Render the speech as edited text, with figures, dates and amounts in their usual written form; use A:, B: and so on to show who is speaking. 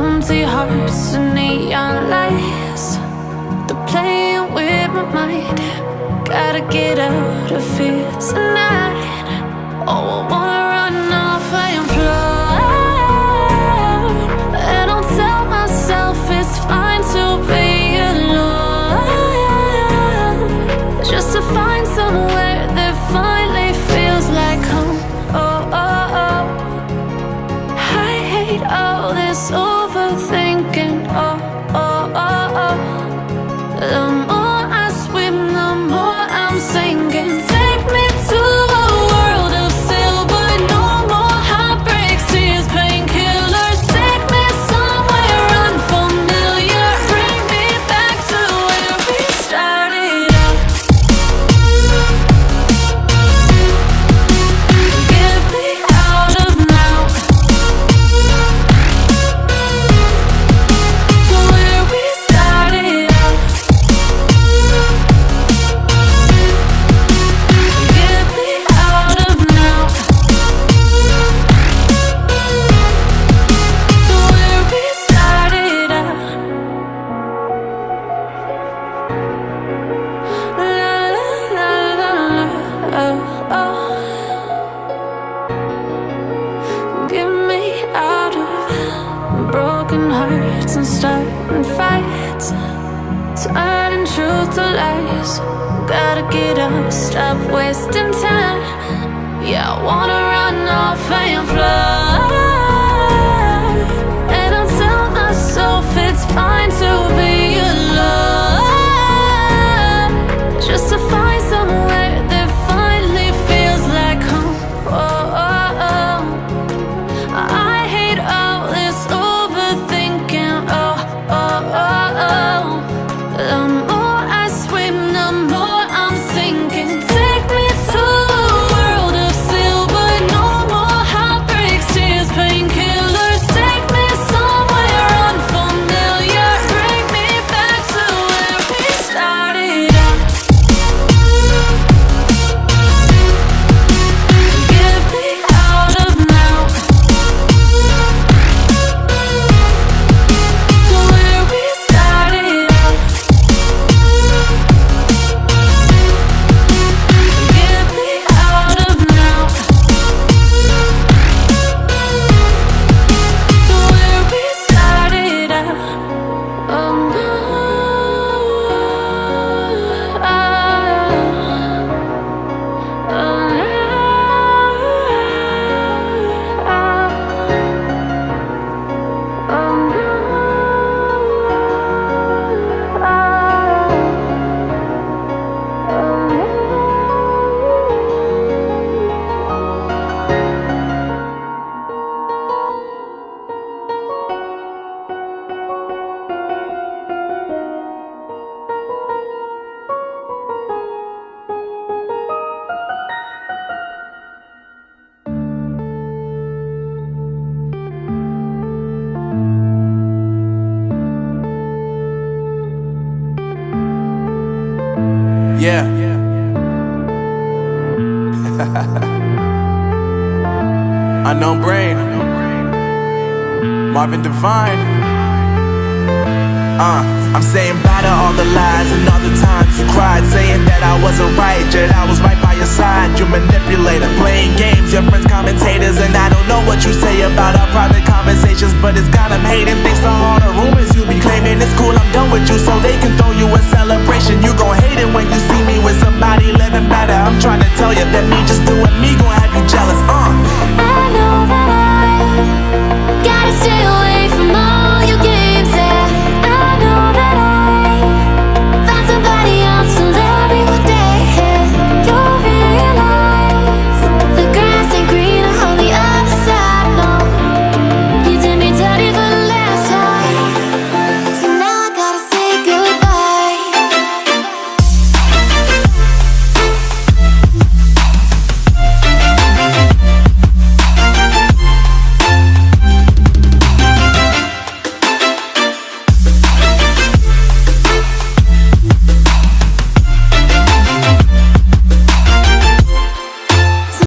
A: empty hearts and neon lights. They're playing with my mind. Gotta get out of here tonight. Oh, I wanna run off and fly. And I'll tell myself it's fine to be alone, just to find somewhere that finally feels like home. Oh, oh, oh. I hate all this overthinking. Oh, oh, oh, oh. The more I swim, the more I'm sinking. Take me to a world of silver. No more heartbreaks, tears, painkillers. Take me somewhere unfamiliar. Bring me back to where we started out. Get me out of now, to where we started out. Get me out of now, to where we started out. La la la la la, oh, oh. Get me out of broken hearts and starting fights, turning truth to lies. Gotta get up, stop wasting time. Yeah, I wanna run off and fly. And I'll tell myself it's fine to be alone, just to find somewhere that finally feels like home. Oh, oh, oh. I hate all this overthinking. Oh, oh, oh, oh. The more I swim, the more I'm sinking. Take me to a world of silver. No more heartbreaks, tears, painkillers. Take me somewhere unfamiliar. Bring me back to where we started out. Get me out of now, to where we started out. Get me out of now, to where we started out. Oh no, oh
B: Yeah. Unknown Brain, Marvin Devine. I'm saying bye to all the lies and all the times you cried, saying that I wasn't right, yet I was right by your side. You manipulator, playing games, your friends commentators, and I don't know what you say about our private conversations, but it's got them hating. Thanks to all the rumors you be claiming. It's cool, I'm done with you, so they can throw you a celebration. You gon' hate it when you see